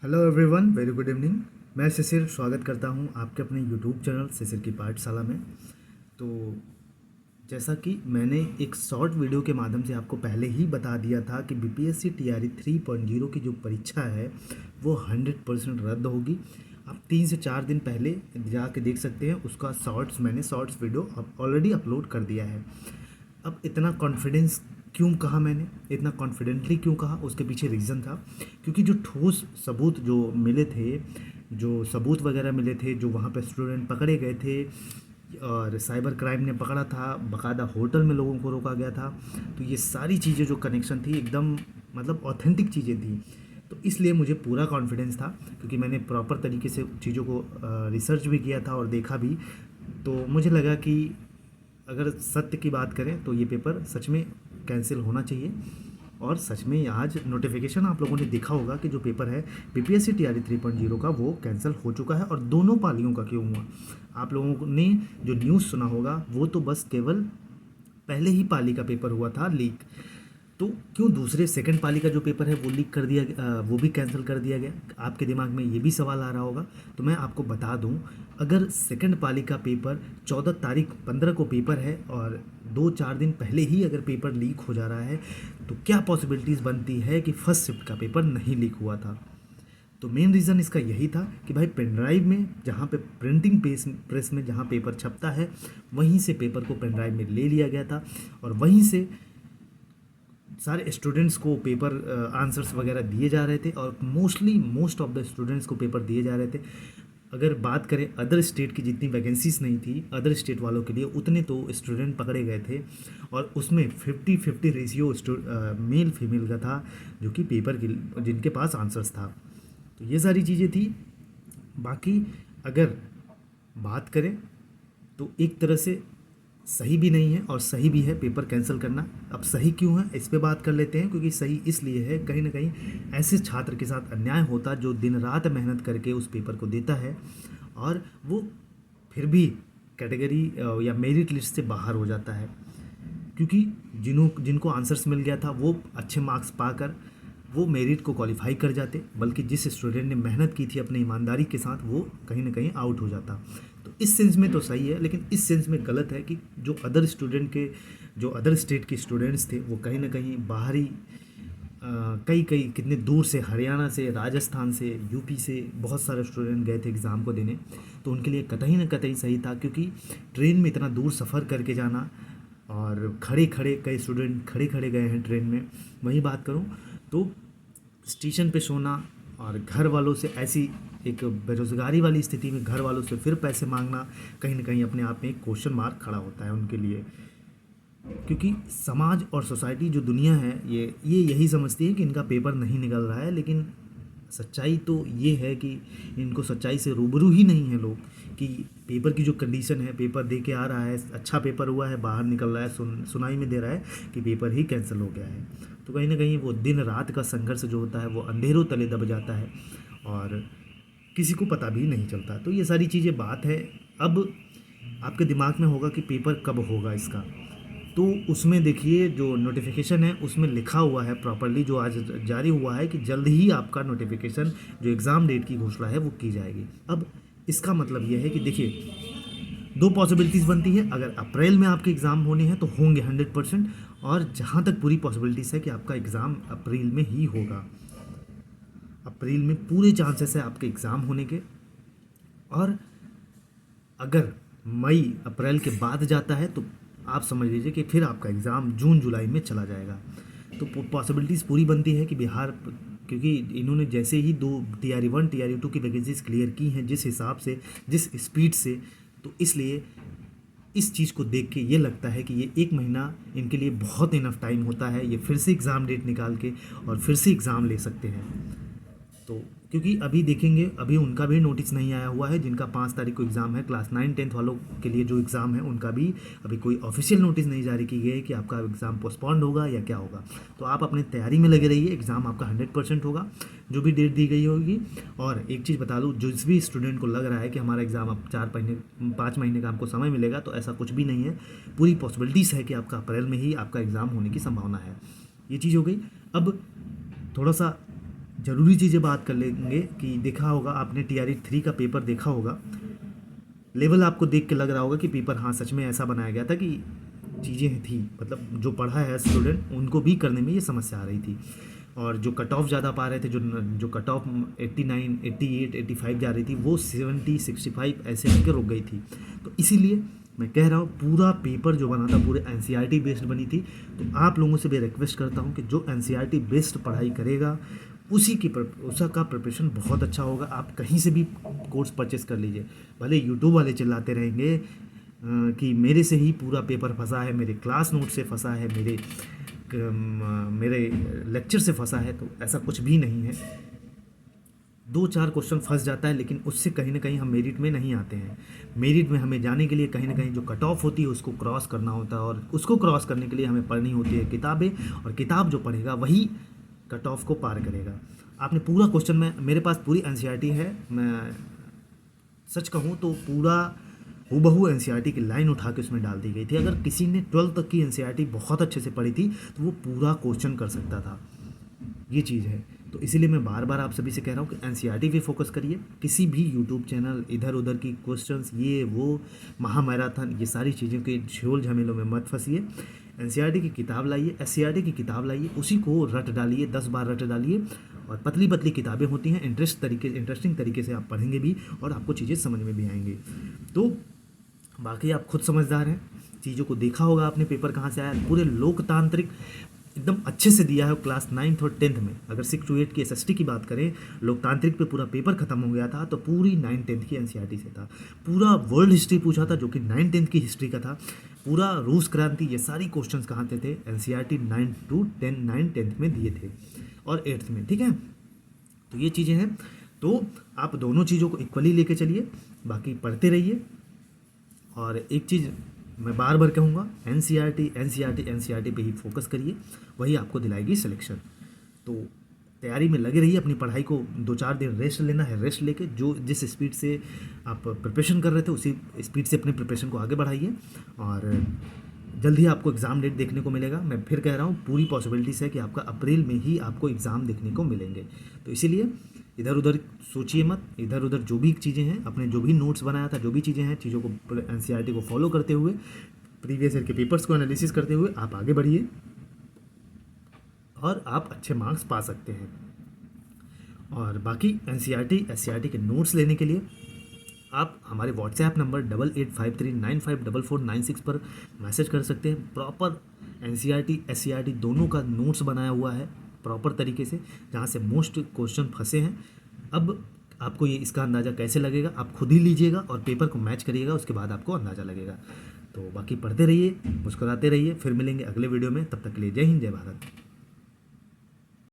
Hello everyone, very good evening. मैं शिशिर स्वागत करता हूं आपके अपने यूट्यूब चैनल शिशिर की पाठशाला में। तो जैसा कि मैंने एक शॉर्ट वीडियो के माध्यम से आपको पहले ही बता दिया था कि बीपीएससी टीआरई 3.0 की जो परीक्षा है वो 100% रद्द होगी। आप 3 से 4 दिन पहले जाके देख सकते हैं, उसका मैंने शॉर्ट्स वीडियो ऑलरेडी अपलोड कर दिया है। अब इतना कॉन्फिडेंस क्यों कहा, मैंने इतना कॉन्फिडेंटली क्यों कहा, उसके पीछे रीज़न था। क्योंकि जो ठोस सबूत जो मिले थे, जो सबूत वगैरह मिले थे, जो वहाँ पे स्टूडेंट पकड़े गए थे और साइबर क्राइम ने पकड़ा था, बाकायदा होटल में लोगों को रोका गया था, तो ये सारी चीज़ें जो कनेक्शन थी एकदम मतलब ऑथेंटिक चीज़ें थी। तो इसलिए मुझे पूरा कॉन्फिडेंस था, क्योंकि मैंने प्रॉपर तरीके से चीज़ों को रिसर्च भी किया था और देखा भी। तो मुझे लगा कि अगर सत्य की बात करें तो ये पेपर सच में कैंसिल होना चाहिए। और सच में आज नोटिफिकेशन आप लोगों ने देखा होगा कि जो पेपर है बीपीएससी टीआरई 3.0 का वो कैंसिल हो चुका है। और दोनों पालियों का क्यों हुआ, आप लोगों ने जो न्यूज़ सुना होगा वो तो बस केवल पहले ही पाली का पेपर हुआ था लीक। तो क्यों दूसरे सेकंड पाली का जो पेपर है वो लीक कर दिया वो भी कैंसिल कर दिया गया। आपके दिमाग में ये भी सवाल आ रहा होगा। तो मैं आपको बता दूं, अगर सेकंड पाली का पेपर 14 तारीख 15 को पेपर है और 2-4 दिन पहले ही अगर पेपर लीक हो जा रहा है, तो क्या पॉसिबिलिटीज़ बनती है कि फर्स्ट शिफ्ट का पेपर नहीं लीक हुआ था। तो मेन रीज़न इसका यही था कि भाई पेन ड्राइव में, जहाँ पे प्रिंटिंग प्रेस में जहाँ पेपर छपता है, वहीं से पेपर को पेन ड्राइव में ले लिया गया था और वहीं से सारे स्टूडेंट्स को पेपर आंसर्स वगैरह दिए जा रहे थे। और मोस्ट ऑफ द स्टूडेंट्स को पेपर दिए जा रहे थे। अगर बात करें अदर स्टेट की, जितनी वैकेंसीज नहीं थी अदर स्टेट वालों के लिए, उतने तो स्टूडेंट पकड़े गए थे और उसमें 50-50 रेशियो मेल फीमेल का था, जो कि पेपर की जिनके पास आंसर्स था। तो ये सारी चीज़ें थी। बाकी अगर बात करें तो एक तरह से सही भी नहीं है और सही भी है पेपर कैंसिल करना। अब सही क्यों है इस पे बात कर लेते हैं। क्योंकि सही इसलिए है, कहीं ना कहीं ऐसे छात्र के साथ अन्याय होता जो दिन रात मेहनत करके उस पेपर को देता है और वो फिर भी कैटेगरी या मेरिट लिस्ट से बाहर हो जाता है। क्योंकि जिनको आंसर्स मिल गया था वो अच्छे मार्क्स पाकर वो मेरिट को क्वालिफाई कर जाते, बल्कि जिस स्टूडेंट ने मेहनत की थी अपनी ईमानदारी के साथ वो कहीं ना कहीं आउट हो जाता। तो इस सेंस में तो सही है, लेकिन इस सेंस में गलत है कि जो अदर स्टेट के स्टूडेंट्स थे वो कहीं ना कहीं बाहरी कई कई कितने दूर से, हरियाणा से, राजस्थान से, यूपी से बहुत सारे स्टूडेंट गए थे एग्ज़ाम को देने। तो उनके लिए कतई ना कतई सही था, क्योंकि ट्रेन में इतना दूर सफ़र करके जाना और खड़े खड़े, कई स्टूडेंट खड़े खड़े गए हैं ट्रेन में। वही बात करूं तो स्टेशन पे सोना और घर वालों से ऐसी एक बेरोज़गारी वाली स्थिति में घर वालों से फिर पैसे मांगना, कहीं ना कहीं अपने आप में एक क्वेश्चन मार्क खड़ा होता है उनके लिए। क्योंकि समाज और सोसाइटी, जो दुनिया है, ये यही समझती है कि इनका पेपर नहीं निकल रहा है, लेकिन सच्चाई तो ये है कि इनको सच्चाई से रूबरू ही नहीं है लोग। कि पेपर की जो कंडीशन है, पेपर दे के आ रहा है, अच्छा पेपर हुआ है, बाहर निकल रहा है, सुनाई में दे रहा है कि पेपर ही कैंसिल हो गया है। तो कहीं ना कहीं वो दिन रात का संघर्ष जो होता है वो अंधेरों तले दब जाता है और किसी को पता भी नहीं चलता। तो ये सारी चीज़ें बात है। अब आपके दिमाग में होगा कि पेपर कब होगा इसका, तो उसमें देखिए जो नोटिफिकेशन है उसमें लिखा हुआ है प्रॉपरली, जो आज जारी हुआ है, कि जल्द ही आपका नोटिफिकेशन, जो एग्ज़ाम डेट की घोषणा है वो की जाएगी। अब इसका मतलब यह है कि देखिए, दो पॉसिबिलिटीज़ बनती है। अगर अप्रैल में आपके एग्ज़ाम होने हैं तो होंगे 100%, और जहाँ तक पूरी पॉसिबिलिटीज़ है कि आपका एग्ज़ाम अप्रैल में ही होगा। अप्रैल में पूरे चांसेस है आपके एग्ज़ाम होने के। और अगर मई अप्रैल के बाद जाता है तो आप समझ लीजिए कि फिर आपका एग्ज़ाम जून जुलाई में चला जाएगा। तो पॉसिबिलिटीज़ पूरी बनती है कि बिहार, क्योंकि इन्होंने जैसे ही 2 टीआरई 1 टीआरई 2 की वैकेंसीज क्लियर की हैं जिस हिसाब से, जिस स्पीड से, तो इसलिए इस चीज़ को देख के ये लगता है कि ये 1 महीना इनके लिए बहुत इनफ टाइम होता है। ये फिर से एग्ज़ाम डेट निकाल के और फिर से एग्ज़ाम ले सकते हैं। तो क्योंकि अभी देखेंगे, अभी उनका भी नोटिस नहीं आया हुआ है, जिनका 5 तारीख को एग्ज़ाम है, क्लास 9-10 वालों के लिए जो एग्ज़ाम है उनका भी अभी कोई ऑफिशियल नोटिस नहीं जारी की गई है कि आपका एग्ज़ाम पोस्टपोन्ड होगा या क्या होगा। तो आप अपनी तैयारी में लगे रहिए, एग्ज़ाम आपका 100% होगा जो भी डेट दी गई होगी। और एक चीज़ बता दूँ, जिस भी स्टूडेंट को लग रहा है कि हमारा एग्ज़ाम अब 5 महीने का हमको समय मिलेगा, तो ऐसा कुछ भी नहीं है। पूरी पॉसिबिलिटीज़ है कि आपका अप्रैल में ही आपका एग्ज़ाम होने की संभावना है। ये चीज़ हो गई। अब थोड़ा सा ज़रूरी चीज़ें बात कर लेंगे कि देखा होगा आपने TRE 3 का पेपर देखा होगा, लेवल आपको देख के लग रहा होगा कि पेपर हाँ सच में ऐसा बनाया गया था कि चीज़ें थी, मतलब जो पढ़ा है स्टूडेंट उनको भी करने में ये समस्या आ रही थी। और जो कट ऑफ ज़्यादा पा रहे थे, जो कट ऑफ 89, 88, 85 जा रही थी, वो 70, 65 ऐसे करके रुक गई थी। तो इसीलिए मैं कह रहा हूँ पूरा पेपर जो बना था पूरे NCERT बेस्ड बनी थी। तो आप लोगों से भी रिक्वेस्ट करता हूँ कि जो NCERT बेस्ड पढ़ाई करेगा उसका प्रिपरेशन बहुत अच्छा होगा। आप कहीं से भी कोर्स परचेस कर लीजिए, भले यूट्यूब वाले चिल्लाते रहेंगे कि मेरे से ही पूरा पेपर फंसा है, मेरे क्लास नोट से फंसा है, मेरे लेक्चर से फंसा है, तो ऐसा कुछ भी नहीं है। 2-4 क्वेश्चन फंस जाता है, लेकिन उससे कहीं ना कहीं हम मेरिट में नहीं आते हैं। मेरिट में हमें जाने के लिए कहीं ना कहीं जो कट ऑफ होती है उसको क्रॉस करना होता है, और उसको क्रॉस करने के लिए हमें पढ़नी होती है किताबें, और किताब जो पढ़ेगा वही कट ऑफ को पार करेगा। आपने पूरा क्वेश्चन में, मेरे पास पूरी NCERT है, मैं सच कहूँ तो पूरा हूबहू NCERT की लाइन उठा के उसमें डाल दी गई थी। अगर किसी ने 12th तक की NCERT बहुत अच्छे से पढ़ी थी तो वो पूरा क्वेश्चन कर सकता था, ये चीज़ है। तो इसीलिए मैं बार बार आप सभी से कह रहा हूँ कि NCERT पे फोकस करिए। किसी भी यूट्यूब चैनल इधर उधर की क्वेश्चंस, ये वो महामैराथन, ये सारी चीज़ों के झोल झमेलों में मत फंसिए। NCERT की किताब लाइए, SCERT की किताब लाइए, उसी को रट डालिए, 10 बार रट डालिए। और पतली पतली किताबें होती हैं, इंटरेस्टिंग तरीके से आप पढ़ेंगे भी और आपको चीज़ें समझ में भी आएंगी। तो बाकी आप खुद समझदार हैं, चीज़ों को देखा होगा आपने पेपर कहाँ से आया, पूरे लोकतांत्रिक एकदम अच्छे से दिया है क्लास 9th और 10th में। अगर 6 to 8 की SST की बात करें, लोकतांत्रिक पे पूरा पेपर खत्म हो गया था, तो पूरी 9th-10th की NCERT से था। पूरा वर्ल्ड हिस्ट्री पूछा था जो कि 9th-10th की हिस्ट्री का था। पूरा रूस क्रांति, ये सारी क्वेश्चंस कहाँ थे NCERT 9-10 में दिए थे और 8th में, ठीक है। तो ये चीज़ें हैं, तो आप दोनों चीज़ों को इक्वली लेके चलिए, बाकी पढ़ते रहिए। और एक चीज़ मैं बार बार कहूँगा, NCERT पे ही फोकस करिए, वही आपको दिलाएगी सिलेक्शन। तो तैयारी में लगे रहिए, अपनी पढ़ाई को 2-4 दिन रेस्ट लेना है, रेस्ट लेके जो जिस स्पीड से आप प्रिपरेशन कर रहे थे उसी स्पीड से अपने प्रिपरेशन को आगे बढ़ाइए। और जल्द ही आपको एग्ज़ाम डेट देखने को मिलेगा। मैं फिर कह रहा हूँ, पूरी पॉसिबिलिटीज़ है कि आपका अप्रैल में ही आपको एग्ज़ाम देखने को मिलेंगे। तो इसीलिए इधर उधर सोचिए मत, इधर उधर जो भी चीज़ें हैं, अपने जो भी नोट्स बनाया था, जो भी चीज़ें हैं, चीज़ों को NCERT को फॉलो करते हुए, प्रीवियस ईयर के पेपर्स को एनालिसिस करते हुए आप आगे बढ़िए और आप अच्छे मार्क्स पा सकते हैं। और बाकी NCERT SCERT के नोट्स लेने के लिए आप हमारे WhatsApp नंबर 8853954496 पर मैसेज कर सकते हैं। प्रॉपर NCERT SCERT दोनों का नोट्स बनाया हुआ है प्रॉपर तरीके से, जहाँ से मोस्ट क्वेश्चन फंसे हैं। अब आपको ये इसका अंदाज़ा कैसे लगेगा, आप खुद ही लीजिएगा और पेपर को मैच करिएगा, उसके बाद आपको अंदाज़ा लगेगा। तो बाकी पढ़ते रहिए, मुस्कुराते रहिए, फिर मिलेंगे अगले वीडियो में। तब तक के लिए जय हिंद, जय भारत।